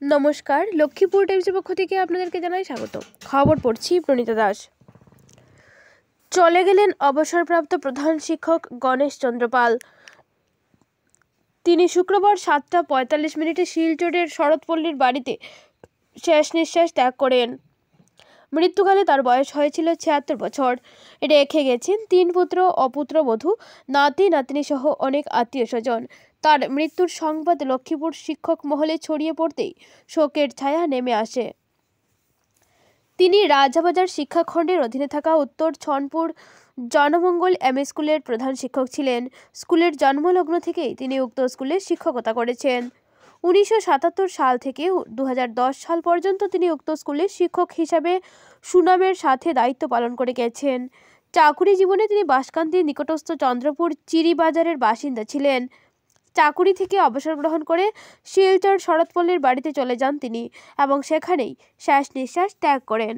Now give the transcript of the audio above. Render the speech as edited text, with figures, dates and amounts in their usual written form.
নমস্কার, লক্ষ্মীপুর টাইমসের পক্ষ থেকে আপনাদেরকে জানাই স্বাগত। খবর পড়ছি প্রণীতা দাস। চলে গেলেন অবসরপ্রাপ্ত প্রধান শিক্ষক গণেশ চন্দ্র পাল। তিনি শুক্রবার 7:45 শিলচরের শরৎপল্লীর বাড়িতে শেষ নিঃশ্বাস ত্যাগ করেন। মৃত্যুকালে তার বয়স হয়েছিল 76 বছর। রেখে গেছেন 3 পুত্র, অপুত্রবধূ, নাতি নাতনি সহ অনেক আত্মীয় স্বজন। তার মৃত্যুর সংবাদ লক্ষ্মীপুর শিক্ষক মহলে ছড়িয়ে পড়তেই শোকের ছায়া নেমে আসে। তিনি রাজাবাজার শিক্ষাখণ্ডের অধীনে থাকা উত্তর ছনপুর জনমঙ্গল এমএ স্কুলের প্রধান শিক্ষক ছিলেন। স্কুলের জন্মলগ্ন থেকেই তিনি উক্ত স্কুলে শিক্ষকতা করেছেন। 1977 সাল থেকে 2010 সাল পর্যন্ত তিনি উক্ত স্কুলে শিক্ষক হিসাবে সুনামের সাথে দায়িত্ব পালন করে গেছেন। চাকুরি জীবনে তিনি বাঁশকান্দির নিকটস্থ চন্দ্রপুর চিরিবাজারের বাসিন্দা ছিলেন। চাকুরি থেকে অবসর গ্রহণ করে শিলচর শরৎপল্লীর বাড়িতে চলে যান তিনি এবং সেখানেই শেষ নিঃশ্বাস ত্যাগ করেন।